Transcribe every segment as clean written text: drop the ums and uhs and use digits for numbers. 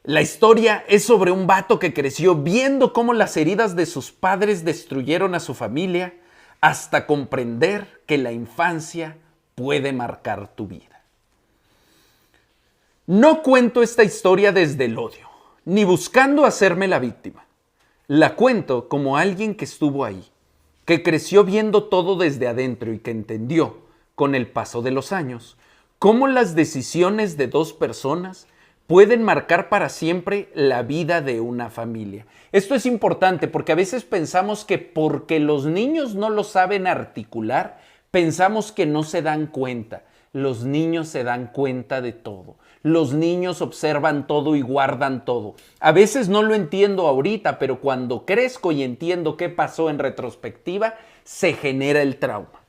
La historia es sobre un vato que creció viendo cómo las heridas de sus padres destruyeron a su familia hasta comprender que la infancia puede marcar tu vida. No cuento esta historia desde el odio, ni buscando hacerme la víctima. La cuento como alguien que estuvo ahí, que creció viendo todo desde adentro y que entendió, con el paso de los años, cómo las decisiones de dos personas pueden marcar para siempre la vida de una familia. Esto es importante porque a veces pensamos que porque los niños no lo saben articular, pensamos que no se dan cuenta. Los niños se dan cuenta de todo. Los niños observan todo y guardan todo. A veces no lo entiendo ahorita, pero cuando crezco y entiendo qué pasó en retrospectiva, se genera el trauma.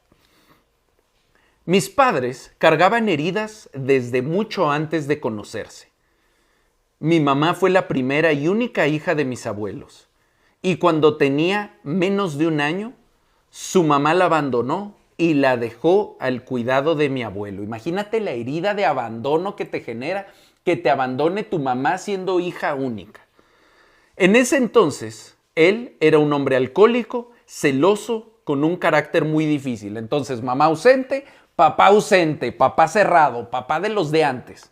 Mis padres cargaban heridas desde mucho antes de conocerse. Mi mamá fue la primera y única hija de mis abuelos. Y cuando tenía menos de un año, su mamá la abandonó y la dejó al cuidado de mi abuelo. Imagínate la herida de abandono que te genera que te abandone tu mamá siendo hija única. En ese entonces, él era un hombre alcohólico, celoso, con un carácter muy difícil. Entonces, mamá ausente, papá cerrado, papá de los de antes.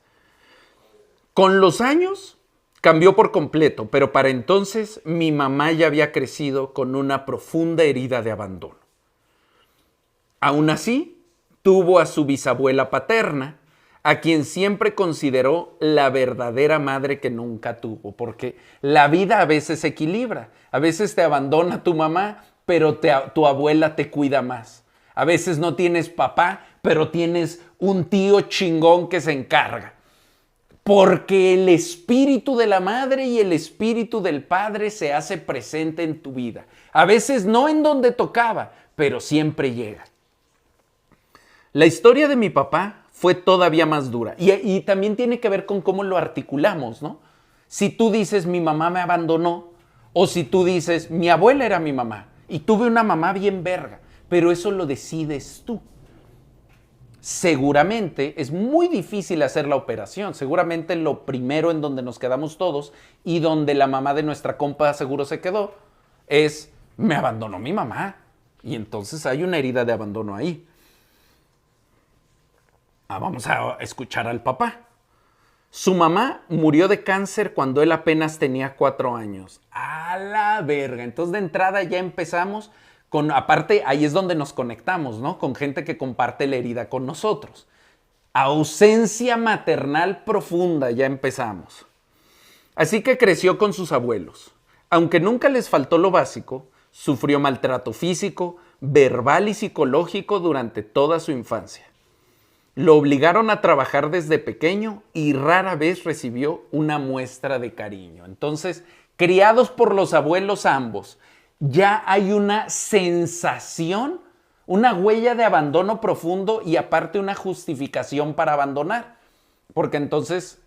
Con los años cambió por completo, pero para entonces mi mamá ya había crecido con una profunda herida de abandono. Aún así, tuvo a su bisabuela paterna, a quien siempre consideró la verdadera madre que nunca tuvo, porque la vida a veces se equilibra. A veces te abandona tu mamá, pero tu abuela te cuida más. A veces no tienes papá, pero tienes un tío chingón que se encarga. Porque el espíritu de la madre y el espíritu del padre se hace presente en tu vida. A veces no en donde tocaba, pero siempre llega. La historia de mi papá fue todavía más dura y también tiene que ver con cómo lo articulamos, ¿no? Si tú dices mi mamá me abandonó o si tú dices mi abuela era mi mamá y tuve una mamá bien verga, pero eso lo decides tú. Seguramente es muy difícil hacer la operación, seguramente lo primero en donde nos quedamos todos y donde la mamá de nuestra compa seguro se quedó es me abandonó mi mamá y entonces hay una herida de abandono ahí. Vamos a escuchar al papá. Su mamá murió de cáncer cuando él apenas tenía 4 años. ¡A la verga! Entonces de entrada ya empezamos con, aparte ahí es donde nos conectamos, ¿no? Con gente que comparte la herida con nosotros. Ausencia maternal profunda, ya empezamos. Así que creció con sus abuelos. Aunque nunca les faltó lo básico, sufrió maltrato físico, verbal y psicológico durante toda su infancia. Lo obligaron a trabajar desde pequeño y rara vez recibió una muestra de cariño. Entonces, criados por los abuelos ambos, ya hay una sensación, una huella de abandono profundo y aparte una justificación para abandonar. Porque entonces,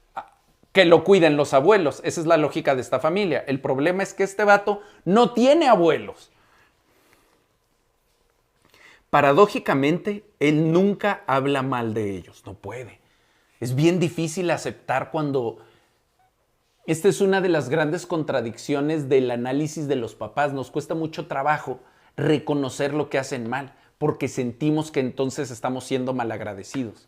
que lo cuiden los abuelos. Esa es la lógica de esta familia. El problema es que este vato no tiene abuelos. Paradójicamente, él nunca habla mal de ellos, no puede. Es bien difícil aceptar cuando... Esta es una de las grandes contradicciones del análisis de los papás. Nos cuesta mucho trabajo reconocer lo que hacen mal, porque sentimos que entonces estamos siendo malagradecidos.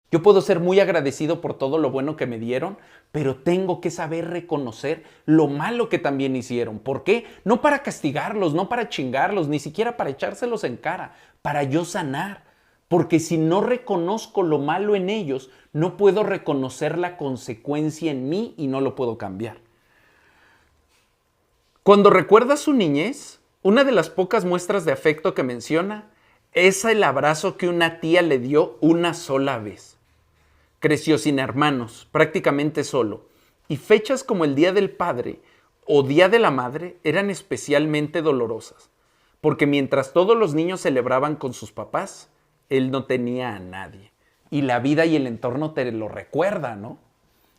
Yo puedo ser muy agradecido por todo lo bueno que me dieron, pero tengo que saber reconocer lo malo que también hicieron. ¿Por qué? No para castigarlos, no para chingarlos, ni siquiera para echárselos en cara, para yo sanar. Porque si no reconozco lo malo en ellos, no puedo reconocer la consecuencia en mí y no lo puedo cambiar. Cuando recuerda su niñez, una de las pocas muestras de afecto que menciona es el abrazo que una tía le dio una sola vez. Creció sin hermanos, prácticamente solo, y fechas como el Día del Padre o Día de la Madre eran especialmente dolorosas, porque mientras todos los niños celebraban con sus papás, él no tenía a nadie. Y la vida y el entorno te lo recuerda, ¿no?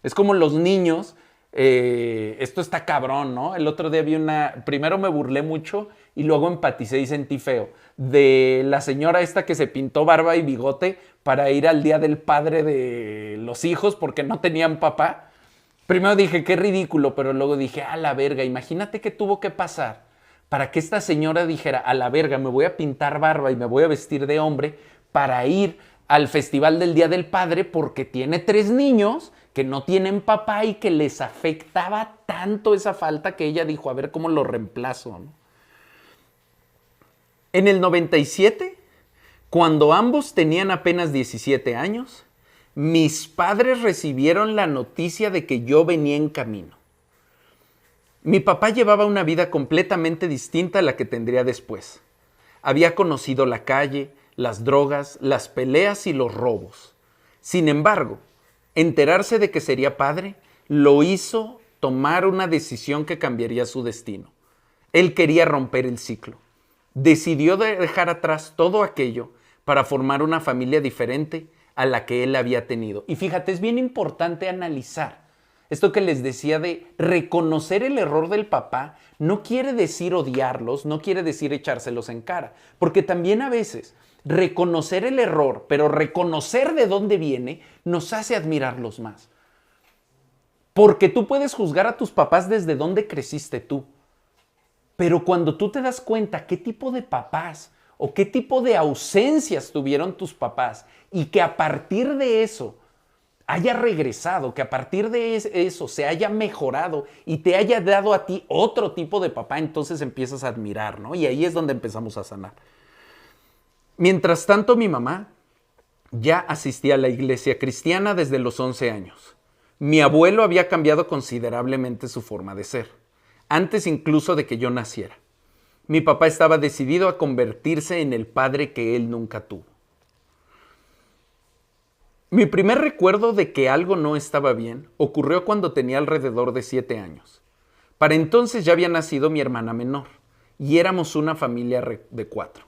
Es como los niños, esto está cabrón, ¿no? El otro día vi primero me burlé mucho y luego empaticé y sentí feo, de la señora esta que se pintó barba y bigote para ir al Día del Padre de los hijos porque no tenían papá. Primero dije, qué ridículo, pero luego dije, a la verga, imagínate qué tuvo que pasar para que esta señora dijera, a la verga, me voy a pintar barba y me voy a vestir de hombre para ir al Festival del Día del Padre porque tiene 3 niños que no tienen papá y que les afectaba tanto esa falta que ella dijo, a ver cómo lo reemplazo, ¿no? En el 97, cuando ambos tenían apenas 17 años, mis padres recibieron la noticia de que yo venía en camino. Mi papá llevaba una vida completamente distinta a la que tendría después. Había conocido la calle, las drogas, las peleas y los robos. Sin embargo, enterarse de que sería padre lo hizo tomar una decisión que cambiaría su destino. Él quería romper el ciclo. Decidió dejar atrás todo aquello para formar una familia diferente a la que él había tenido. Y fíjate, es bien importante analizar esto que les decía de reconocer el error del papá. No quiere decir odiarlos, no quiere decir echárselos en cara, porque también a veces reconocer el error, pero reconocer de dónde viene, nos hace admirarlos más. Porque tú puedes juzgar a tus papás desde dónde creciste tú, pero cuando tú te das cuenta qué tipo de papás o qué tipo de ausencias tuvieron tus papás y que a partir de eso haya regresado, que a partir de eso se haya mejorado y te haya dado a ti otro tipo de papá, entonces empiezas a admirar, ¿no? Y ahí es donde empezamos a sanar. Mientras tanto, mi mamá ya asistía a la iglesia cristiana desde los 11 años. Mi abuelo había cambiado considerablemente su forma de ser, antes incluso de que yo naciera. Mi papá estaba decidido a convertirse en el padre que él nunca tuvo. Mi primer recuerdo de que algo no estaba bien ocurrió cuando tenía alrededor de 7 años. Para entonces ya había nacido mi hermana menor y éramos una familia de 4.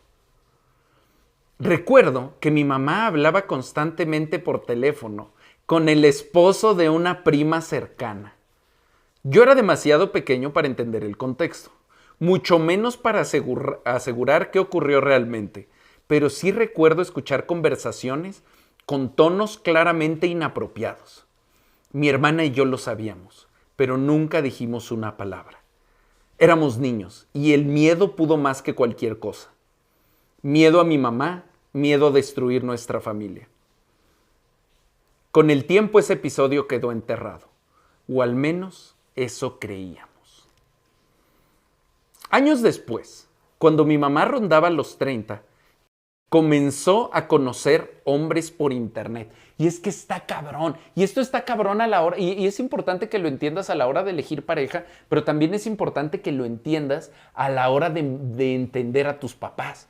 Recuerdo que mi mamá hablaba constantemente por teléfono con el esposo de una prima cercana. Yo era demasiado pequeño para entender el contexto, mucho menos para asegurar qué ocurrió realmente, pero sí recuerdo escuchar conversaciones con tonos claramente inapropiados. Mi hermana y yo lo sabíamos, pero nunca dijimos una palabra. Éramos niños y el miedo pudo más que cualquier cosa. Miedo a mi mamá, miedo a destruir nuestra familia. Con el tiempo ese episodio quedó enterrado, o al menos eso creíamos. Años después, cuando mi mamá rondaba los 30, comenzó a conocer hombres por internet. Y es que está cabrón. Y esto está cabrón a la hora. Y es importante que lo entiendas a la hora de elegir pareja, pero también es importante que lo entiendas a la hora de entender a tus papás.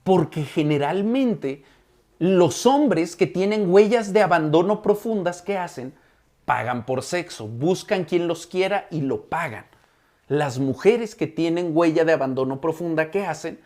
Porque generalmente los hombres que tienen huellas de abandono profundas, ¿qué hacen? Pagan por sexo, buscan quien los quiera y lo pagan. Las mujeres que tienen huella de abandono profunda, ¿qué hacen?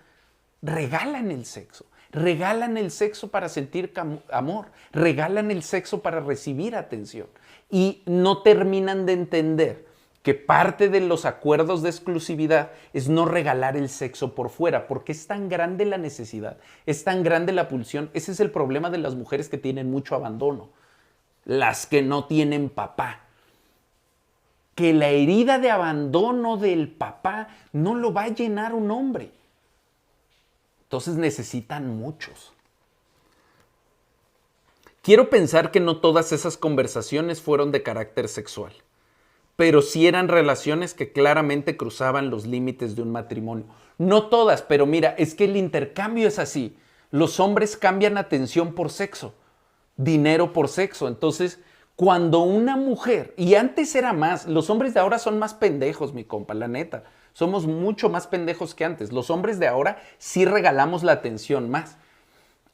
Regalan el sexo para sentir amor, regalan el sexo para recibir atención y no terminan de entender que parte de los acuerdos de exclusividad es no regalar el sexo por fuera, porque es tan grande la necesidad, es tan grande la pulsión. Ese es el problema de las mujeres que tienen mucho abandono, las que no tienen papá. Que la herida de abandono del papá no lo va a llenar un hombre. Entonces necesitan muchos. Quiero pensar que no todas esas conversaciones fueron de carácter sexual, pero sí eran relaciones que claramente cruzaban los límites de un matrimonio. No todas, pero mira, es que el intercambio es así. Los hombres cambian atención por sexo, dinero por sexo. Entonces, cuando una mujer, y antes era más, los hombres de ahora son más pendejos, mi compa, la neta. Somos mucho más pendejos que antes. Los hombres de ahora sí regalamos la atención más.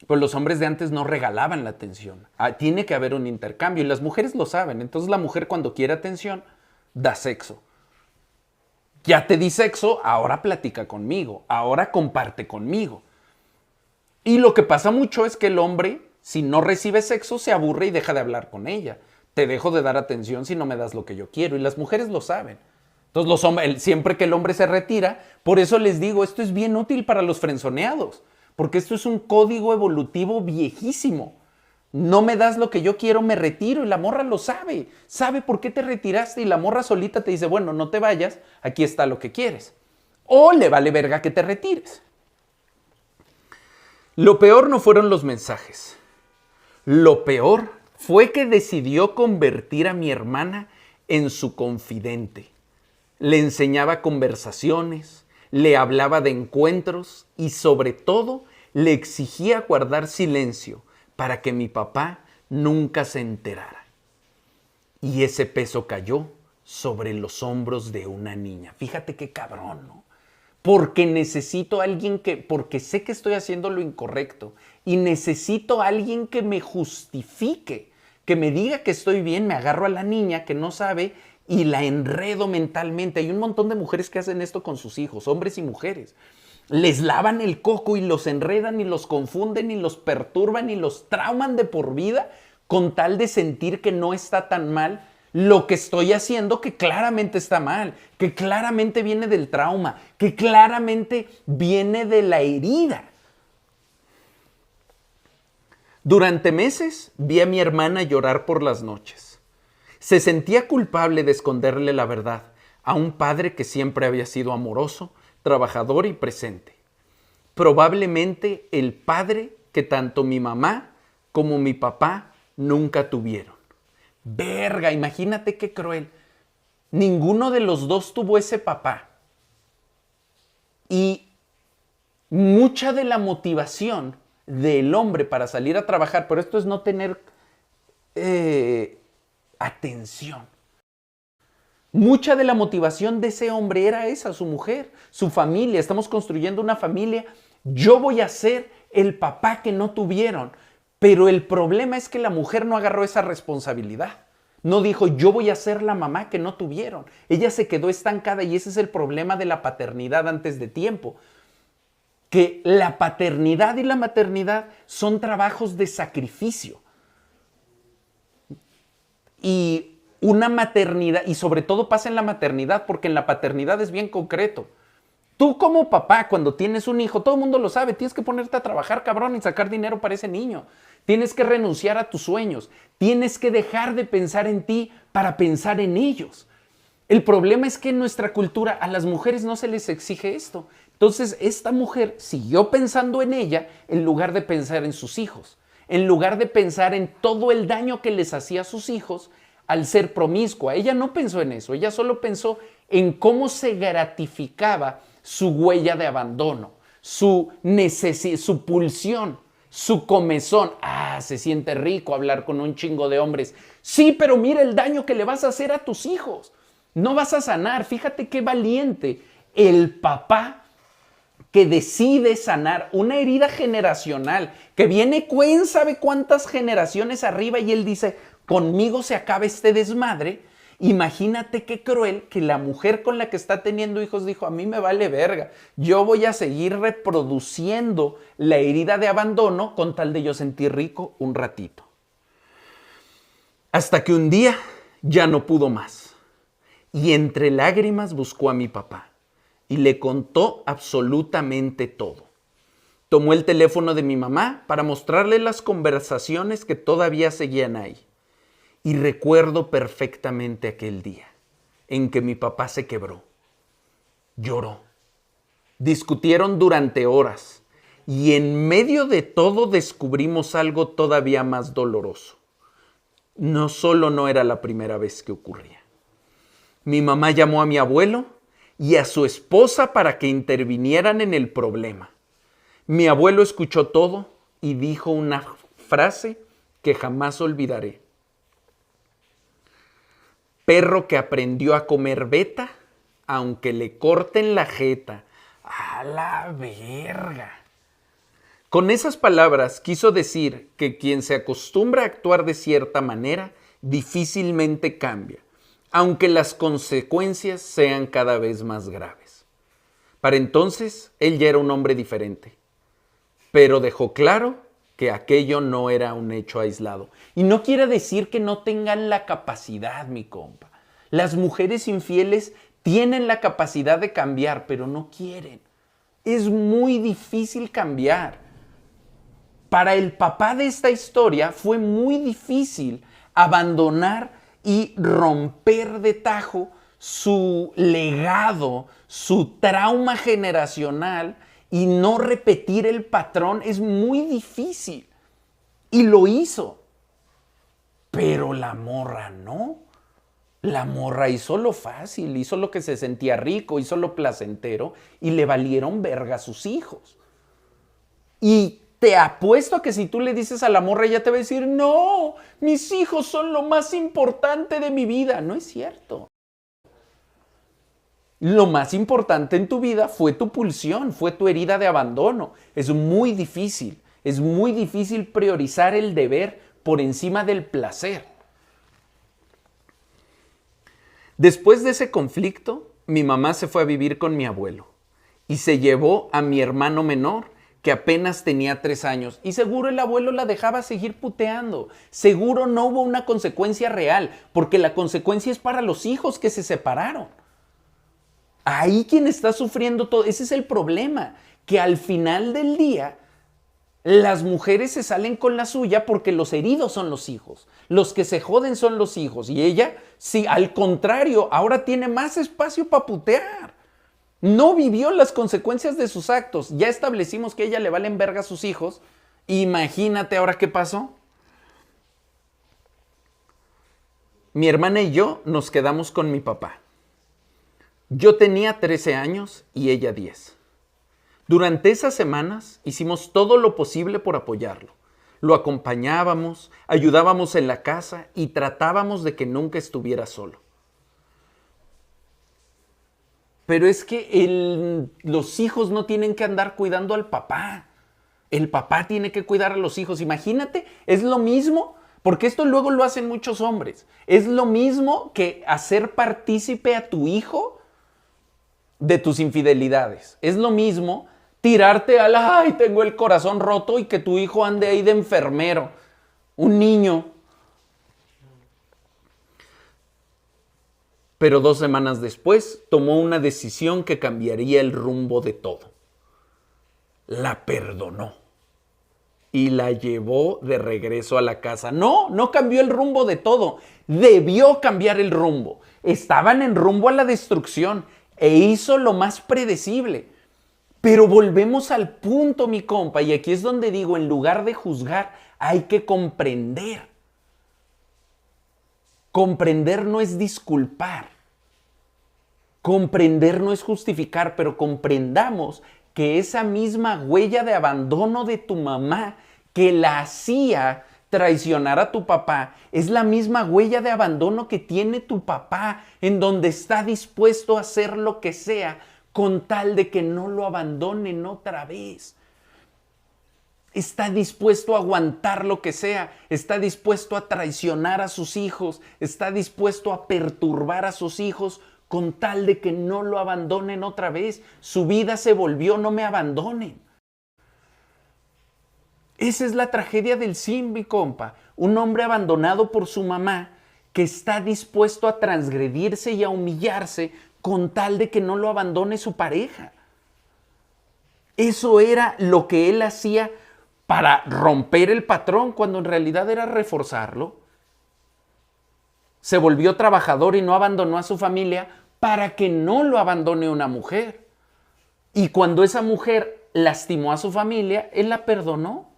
Pues los hombres de antes no regalaban la atención. Tiene que haber un intercambio y las mujeres lo saben. Entonces la mujer cuando quiere atención, da sexo. Ya te di sexo, ahora platica conmigo, ahora comparte conmigo. Y lo que pasa mucho es que el hombre, si no recibe sexo, se aburre y deja de hablar con ella. Te dejo de dar atención si no me das lo que yo quiero. Y las mujeres lo saben. Entonces, los hombres, siempre que el hombre se retira, por eso les digo, esto es bien útil para los frenzoneados, porque esto es un código evolutivo viejísimo. No me das lo que yo quiero, me retiro. Y la morra lo sabe. Sabe por qué te retiraste y la morra solita te dice, bueno, no te vayas, aquí está lo que quieres. O le vale verga que te retires. Lo peor no fueron los mensajes. Lo peor fue que decidió convertir a mi hermana en su confidente. Le enseñaba conversaciones, le hablaba de encuentros y sobre todo le exigía guardar silencio para que mi papá nunca se enterara. Y ese peso cayó sobre los hombros de una niña. Fíjate qué cabrón, ¿no? Porque necesito a alguien porque sé que estoy haciendo lo incorrecto y necesito a alguien que me justifique, que me diga que estoy bien, me agarro a la niña que no sabe y la enredo mentalmente. Hay un montón de mujeres que hacen esto con sus hijos, hombres y mujeres. Les lavan el coco y los enredan y los confunden y los perturban y los trauman de por vida con tal de sentir que no está tan mal lo que estoy haciendo, que claramente está mal, que claramente viene del trauma, que claramente viene de la herida. Durante meses vi a mi hermana llorar por las noches. Se sentía culpable de esconderle la verdad a un padre que siempre había sido amoroso, trabajador y presente. Probablemente el padre que tanto mi mamá como mi papá nunca tuvieron. Verga, imagínate qué cruel. Ninguno de los dos tuvo ese papá. Y mucha de la motivación del hombre para salir a trabajar, pero esto es no tener atención. Mucha de la motivación de ese hombre era esa, su mujer, su familia. Estamos construyendo una familia. Yo voy a ser el papá que no tuvieron. Pero el problema es que la mujer no agarró esa responsabilidad. No dijo, yo voy a ser la mamá que no tuvieron. Ella se quedó estancada y ese es el problema de la paternidad antes de tiempo. Que la paternidad y la maternidad son trabajos de sacrificio. Y una maternidad, y sobre todo pasa en la maternidad, porque en la paternidad es bien concreto. Tú como papá, cuando tienes un hijo, todo el mundo lo sabe, tienes que ponerte a trabajar, cabrón, y sacar dinero para ese niño. Tienes que renunciar a tus sueños. Tienes que dejar de pensar en ti para pensar en ellos. El problema es que en nuestra cultura a las mujeres no se les exige esto. Entonces, esta mujer siguió pensando en ella en lugar de pensar en sus hijos. En lugar de pensar en todo el daño que les hacía a sus hijos al ser promiscua. Ella no pensó en eso. Ella solo pensó en cómo se gratificaba su huella de abandono, su pulsión, su comezón. Ah, se siente rico hablar con un chingo de hombres. Sí, pero mira el daño que le vas a hacer a tus hijos. No vas a sanar. Fíjate qué valiente el papá que decide sanar una herida generacional que viene quién sabe cuántas generaciones arriba y él dice, conmigo se acaba este desmadre. Imagínate qué cruel que la mujer con la que está teniendo hijos dijo, a mí me vale verga, yo voy a seguir reproduciendo la herida de abandono con tal de yo sentir rico un ratito. Hasta que un día ya no pudo más y entre lágrimas buscó a mi papá y le contó absolutamente todo. Tomó el teléfono de mi mamá para mostrarle las conversaciones que todavía seguían ahí. Y recuerdo perfectamente aquel día en que mi papá se quebró. Lloró. Discutieron durante horas y en medio de todo descubrimos algo todavía más doloroso. No solo no era la primera vez que ocurría. Mi mamá llamó a mi abuelo y a su esposa para que intervinieran en el problema. Mi abuelo escuchó todo y dijo una frase que jamás olvidaré. Perro que aprendió a comer beta, aunque le corten la jeta. ¡A la verga! Con esas palabras quiso decir que quien se acostumbra a actuar de cierta manera difícilmente cambia, aunque las consecuencias sean cada vez más graves. Para entonces, él ya era un hombre diferente, pero dejó claro que aquello no era un hecho aislado. Y no quiere decir que no tengan la capacidad, mi compa. Las mujeres infieles tienen la capacidad de cambiar, pero no quieren. Es muy difícil cambiar. Para el papá de esta historia fue muy difícil abandonar y romper de tajo su legado, su trauma generacional y no repetir el patrón. Es muy difícil. Y lo hizo. Pero la morra no. La morra hizo lo fácil, hizo lo que se sentía rico, hizo lo placentero y le valieron verga a sus hijos. Y te apuesto a que si tú le dices a la morra, ella te va a decir, no, mis hijos son lo más importante de mi vida. No es cierto. Lo más importante en tu vida fue tu pulsión, fue tu herida de abandono. Es muy difícil priorizar el deber por encima del placer. Después de ese conflicto, mi mamá se fue a vivir con mi abuelo y se llevó a mi hermano menor, que apenas tenía 3 años. Y seguro el abuelo la dejaba seguir puteando. Seguro no hubo una consecuencia real, porque la consecuencia es para los hijos que se separaron. Ahí quien está sufriendo todo, ese es el problema, que al final del día las mujeres se salen con la suya porque los heridos son los hijos, los que se joden son los hijos, y ella, sí, al contrario, ahora tiene más espacio para putear. No vivió las consecuencias de sus actos. Ya establecimos que a ella le valen verga a sus hijos. Imagínate ahora qué pasó. Mi hermana y yo nos quedamos con mi papá. Yo tenía 13 años y ella 10. Durante esas semanas hicimos todo lo posible por apoyarlo. Lo acompañábamos, ayudábamos en la casa y tratábamos de que nunca estuviera solo. Pero es que los hijos no tienen que andar cuidando al papá. El papá tiene que cuidar a los hijos. Imagínate, es lo mismo, porque esto luego lo hacen muchos hombres. Es lo mismo que hacer partícipe a tu hijo de tus infidelidades. Es lo mismo tirarte al, ay, tengo el corazón roto, y que tu hijo ande ahí de enfermero. Un niño. Pero 2 semanas después tomó una decisión que cambiaría el rumbo de todo. La perdonó y la llevó de regreso a la casa. No cambió el rumbo de todo. Debió cambiar el rumbo. Estaban en rumbo a la destrucción e hizo lo más predecible. Pero volvemos al punto, mi compa, y aquí es donde digo, en lugar de juzgar, hay que comprender. Comprender no es disculpar. Comprender no es justificar, pero comprendamos que esa misma huella de abandono de tu mamá que la hacía traicionar a tu papá es la misma huella de abandono que tiene tu papá, en donde está dispuesto a hacer lo que sea con tal de que no lo abandonen otra vez. Está dispuesto a aguantar lo que sea, está dispuesto a traicionar a sus hijos, está dispuesto a perturbar a sus hijos con tal de que no lo abandonen otra vez. Su vida se volvió no me abandonen. Esa es la tragedia del Sim, mi compa. Un hombre abandonado por su mamá que está dispuesto a transgredirse y a humillarse con tal de que no lo abandone su pareja. Eso era lo que él hacía para romper el patrón, cuando en realidad era reforzarlo. Se volvió trabajador y no abandonó a su familia para que no lo abandone una mujer. Y cuando esa mujer lastimó a su familia, él la perdonó.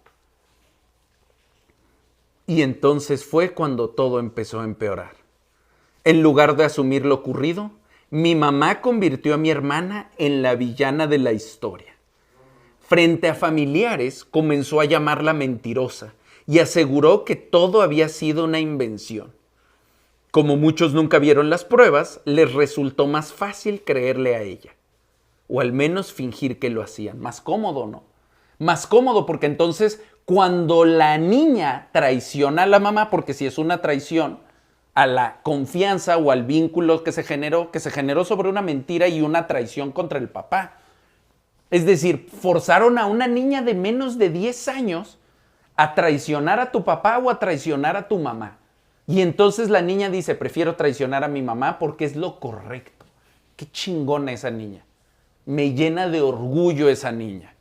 Y entonces fue cuando todo empezó a empeorar. En lugar de asumir lo ocurrido, mi mamá convirtió a mi hermana en la villana de la historia. Frente a familiares, comenzó a llamarla mentirosa y aseguró que todo había sido una invención. Como muchos nunca vieron las pruebas, les resultó más fácil creerle a ella. O al menos fingir que lo hacían. Más cómodo, ¿no? Más cómodo, porque entonces cuando la niña traiciona a la mamá, porque si es una traición a la confianza o al vínculo que se generó sobre una mentira y una traición contra el papá. Es decir, forzaron a una niña de menos de 10 años a traicionar a tu papá o a traicionar a tu mamá. Y entonces la niña dice, prefiero traicionar a mi mamá porque es lo correcto. Qué chingona esa niña. Me llena de orgullo esa niña.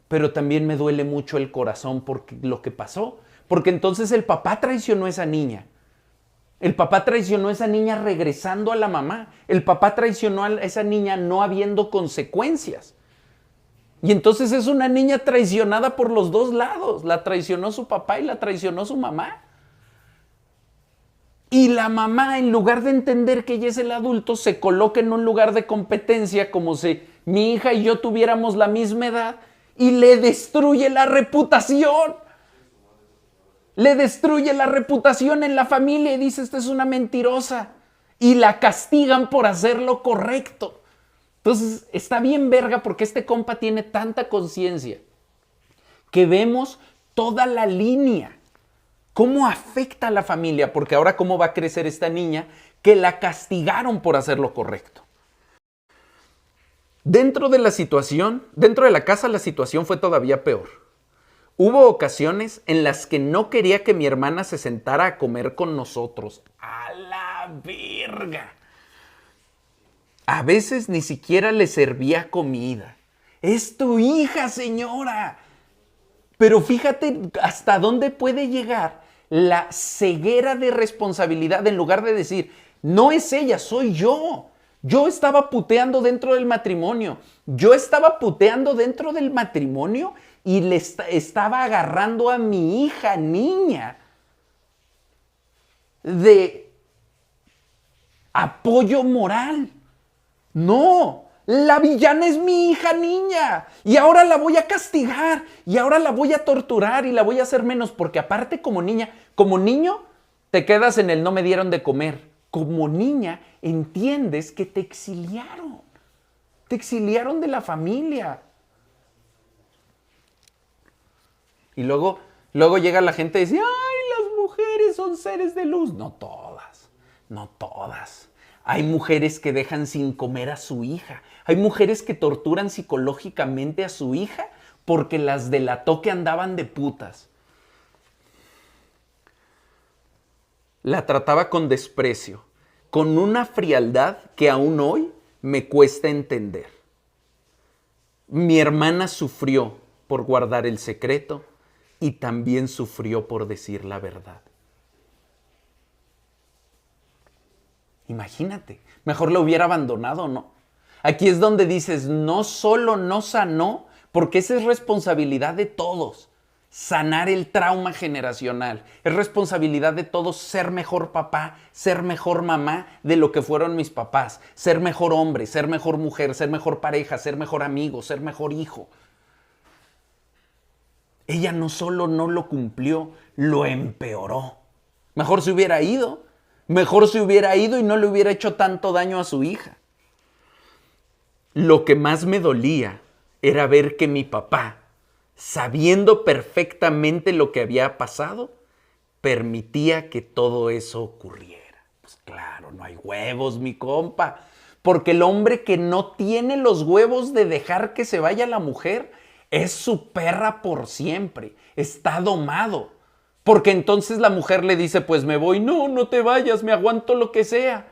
pero también me duele mucho el corazón por lo que pasó. Porque entonces el papá traicionó a esa niña. El papá traicionó a esa niña regresando a la mamá. El papá traicionó a esa niña no habiendo consecuencias. Y entonces es una niña traicionada por los dos lados. La traicionó su papá y la traicionó su mamá. Y la mamá, en lugar de entender que ella es el adulto, se coloca en un lugar de competencia como si mi hija y yo tuviéramos la misma edad y le destruye la reputación. Le destruye la reputación en la familia y dice, esta es una mentirosa. Y la castigan por hacer lo correcto. Entonces, está bien verga porque este compa tiene tanta conciencia que vemos toda la línea. ¿Cómo afecta a la familia? Porque ahora cómo va a crecer esta niña que la castigaron por hacer lo correcto. Dentro de la casa la situación fue todavía peor. Hubo ocasiones en las que no quería que mi hermana se sentara a comer con nosotros. ¡A la verga! A veces ni siquiera le servía comida. Es tu hija, señora. Pero fíjate hasta dónde puede llegar la ceguera de responsabilidad en lugar de decir, no es ella, soy yo. Yo estaba puteando dentro del matrimonio. Y le estaba agarrando a mi hija niña de apoyo moral. No, la villana es mi hija niña y ahora la voy a castigar y ahora la voy a torturar y la voy a hacer menos porque aparte como niño te quedas en el no me dieron de comer. Como niña entiendes que te exiliaron de la familia. Y luego llega la gente y dice, ¡ay, las mujeres son seres de luz! No todas. Hay mujeres que dejan sin comer a su hija. Hay mujeres que torturan psicológicamente a su hija porque las delató que andaban de putas. La trataba con desprecio, con una frialdad que aún hoy me cuesta entender. Mi hermana sufrió por guardar el secreto y también sufrió por decir la verdad. Imagínate, mejor la hubiera abandonado, ¿no? Aquí es donde dices, no solo no sanó, porque esa es responsabilidad de todos, sanar el trauma generacional. Es responsabilidad de todos ser mejor papá, ser mejor mamá de lo que fueron mis papás, ser mejor hombre, ser mejor mujer, ser mejor pareja, ser mejor amigo, ser mejor hijo. Ella no solo no lo cumplió, lo empeoró. Mejor se hubiera ido y no le hubiera hecho tanto daño a su hija. Lo que más me dolía era ver que mi papá, sabiendo perfectamente lo que había pasado, permitía que todo eso ocurriera. Pues claro, no hay huevos, mi compa. Porque el hombre que no tiene los huevos de dejar que se vaya la mujer es su perra por siempre. Está domado. Porque entonces la mujer le dice, pues me voy. No, no te vayas, me aguanto lo que sea.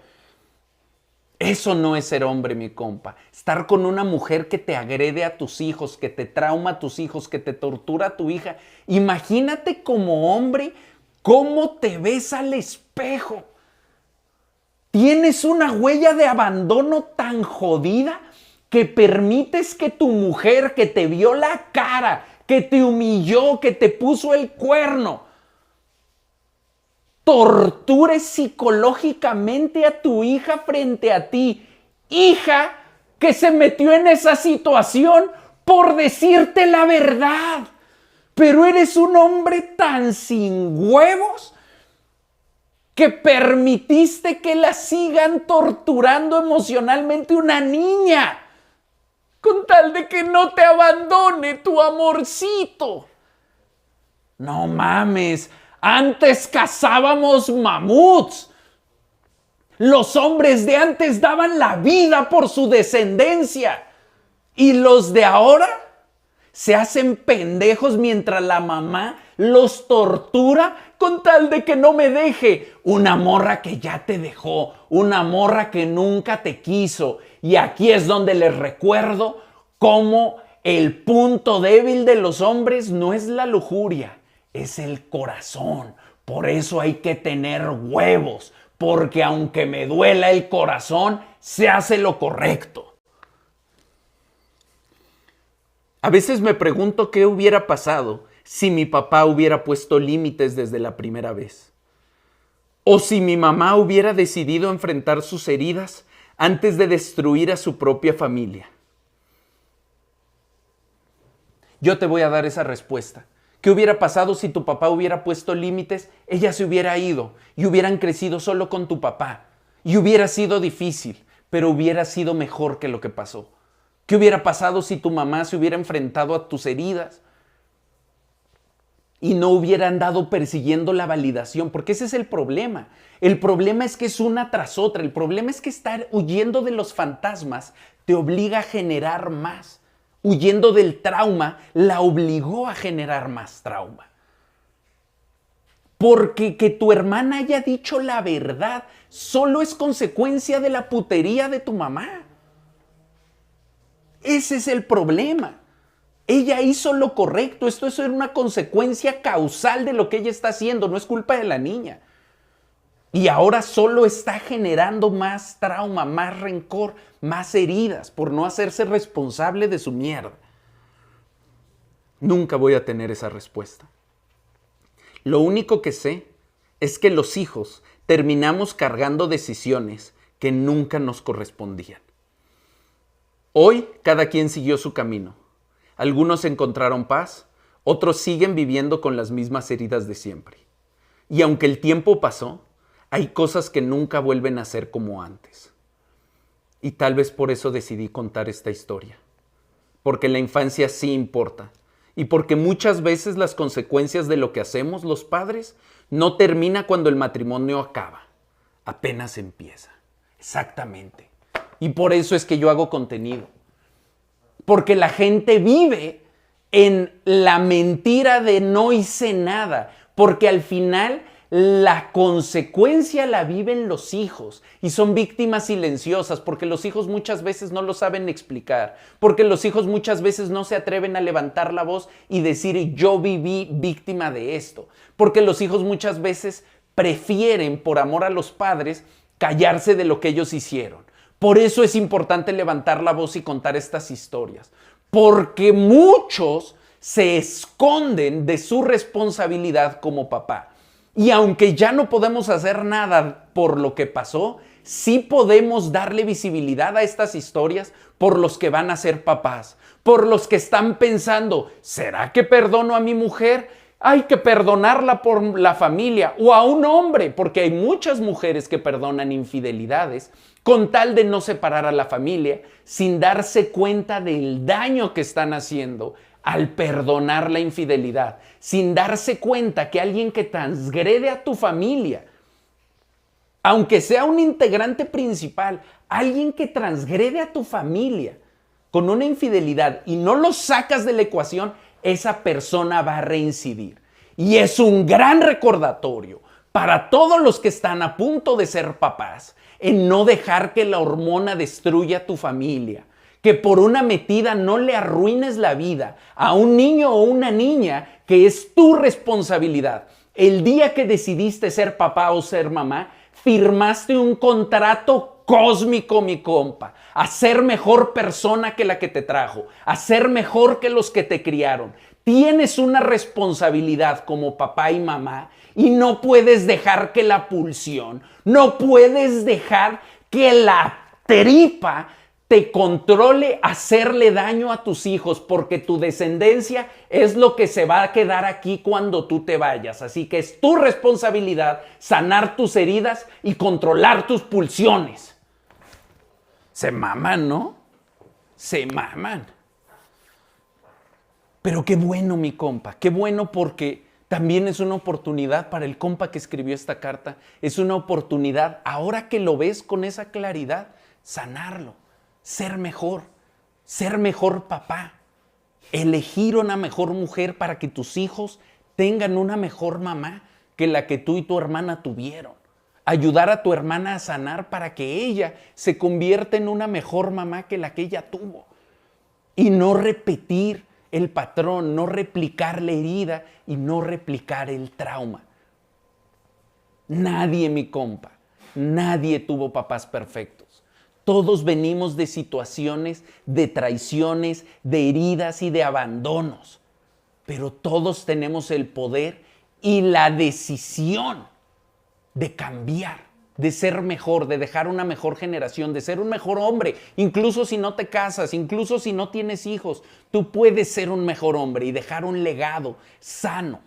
Eso no es ser hombre, mi compa. Estar con una mujer que te agrede a tus hijos, que te trauma a tus hijos, que te tortura a tu hija. Imagínate como hombre cómo te ves al espejo. Tienes una huella de abandono tan jodida que permites que tu mujer, que te vio la cara, que te humilló, que te puso el cuerno, tortures psicológicamente a tu hija frente a ti. Hija que se metió en esa situación por decirte la verdad. Pero eres un hombre tan sin huevos que permitiste que la sigan torturando emocionalmente una niña con tal de que no te abandone tu amorcito. No mames. Antes cazábamos mamuts. Los hombres de antes daban la vida por su descendencia. Y los de ahora se hacen pendejos mientras la mamá los tortura con tal de que no me deje. Una morra que ya te dejó, una morra que nunca te quiso. Y aquí es donde les recuerdo cómo El punto débil de los hombres no es la lujuria, es el corazón. Por eso hay que tener huevos, porque aunque me duela el corazón, se hace lo correcto. A veces me pregunto qué hubiera pasado si mi papá hubiera puesto límites desde la primera vez. O si mi mamá hubiera decidido enfrentar sus heridas antes de destruir a su propia familia. Yo te voy a dar esa respuesta. ¿Qué hubiera pasado si tu papá hubiera puesto límites? Ella se hubiera ido y hubieran crecido solo con tu papá. Y hubiera sido difícil, pero hubiera sido mejor que lo que pasó. ¿Qué hubiera pasado si tu mamá se hubiera enfrentado a tus heridas y no hubiera andado persiguiendo la validación? Porque ese es el problema. El problema es que es una tras otra. El problema es que estar huyendo de los fantasmas te obliga a generar más. Huyendo del trauma, la obligó a generar más trauma. Porque que tu hermana haya dicho la verdad solo es consecuencia de la putería de tu mamá. Ese es el problema. Ella hizo lo correcto. Esto es una consecuencia causal de lo que ella está haciendo. No es culpa de la niña. Y ahora solo está generando más trauma, más rencor, más heridas por no hacerse responsable de su mierda. Nunca voy a tener esa respuesta. Lo único que sé es que los hijos terminamos cargando decisiones que nunca nos correspondían. Hoy cada quien siguió su camino. Algunos encontraron paz, otros siguen viviendo con las mismas heridas de siempre. Y aunque el tiempo pasó, hay cosas que nunca vuelven a ser como antes. Y tal vez por eso decidí contar esta historia. Porque la infancia sí importa. Y porque muchas veces las consecuencias de lo que hacemos los padres no termina cuando el matrimonio acaba. Apenas empieza. Exactamente. Y por eso es que yo hago contenido. Porque la gente vive en la mentira de no hice nada. Porque al final la consecuencia la viven los hijos y son víctimas silenciosas porque los hijos muchas veces no lo saben explicar, porque los hijos muchas veces no se atreven a levantar la voz y decir yo viví víctima de esto, porque los hijos muchas veces prefieren por amor a los padres callarse de lo que ellos hicieron. Por eso es importante levantar la voz y contar estas historias, porque muchos se esconden de su responsabilidad como papá. Y aunque ya no podemos hacer nada por lo que pasó, sí podemos darle visibilidad a estas historias por los que van a ser papás, por los que están pensando, ¿será que perdono a mi mujer? Hay que perdonarla por la familia o a un hombre, porque hay muchas mujeres que perdonan infidelidades con tal de no separar a la familia sin darse cuenta del daño que están haciendo al perdonar la infidelidad, sin darse cuenta que alguien que transgrede a tu familia, aunque sea un integrante principal, alguien que transgrede a tu familia con una infidelidad y no lo sacas de la ecuación, esa persona va a reincidir. Y es un gran recordatorio para todos los que están a punto de ser papás en no dejar que la hormona destruya tu familia. Que por una metida no le arruines la vida a un niño o una niña que es tu responsabilidad. El día que decidiste ser papá o ser mamá, firmaste un contrato cósmico, mi compa, a ser mejor persona que la que te trajo, a ser mejor que los que te criaron. Tienes una responsabilidad como papá y mamá y no puedes dejar que la pulsión, no puedes dejar que la tripa te controle hacerle daño a tus hijos, porque tu descendencia es lo que se va a quedar aquí cuando tú te vayas. Así que es tu responsabilidad sanar tus heridas y controlar tus pulsiones. Se maman, ¿no? Se maman. Pero qué bueno, mi compa, qué bueno, porque también es una oportunidad para el compa que escribió esta carta. Es una oportunidad, ahora que lo ves con esa claridad, sanarlo. Ser mejor papá, elegir una mejor mujer para que tus hijos tengan una mejor mamá que la que tú y tu hermana tuvieron. Ayudar a tu hermana a sanar para que ella se convierta en una mejor mamá que la que ella tuvo. y no repetir el patrón, no replicar la herida y no replicar el trauma. Nadie, mi compa, nadie tuvo papás perfectos. Todos venimos de situaciones, de traiciones, de heridas y de abandonos. Pero todos tenemos el poder y la decisión de cambiar, de ser mejor, de dejar una mejor generación, de ser un mejor hombre. Incluso si no te casas, incluso si no tienes hijos, tú puedes ser un mejor hombre y dejar un legado sano.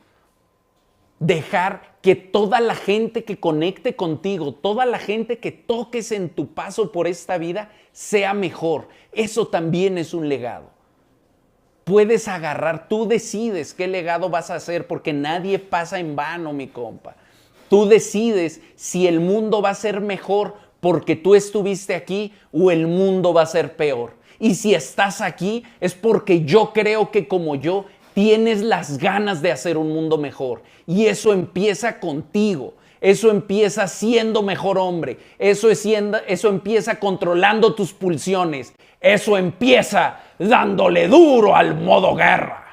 Dejar que toda la gente que conecte contigo, toda la gente que toques en tu paso por esta vida, sea mejor. Eso también es un legado. Puedes agarrar, tú decides qué legado vas a hacer, porque nadie pasa en vano, mi compa. Tú decides si el mundo va a ser mejor porque tú estuviste aquí o el mundo va a ser peor. Y si estás aquí es porque yo creo que como yo tienes las ganas de hacer un mundo mejor. Y eso empieza contigo. Eso empieza siendo mejor hombre. Eso empieza controlando tus pulsiones. Eso empieza dándole duro al modo guerra.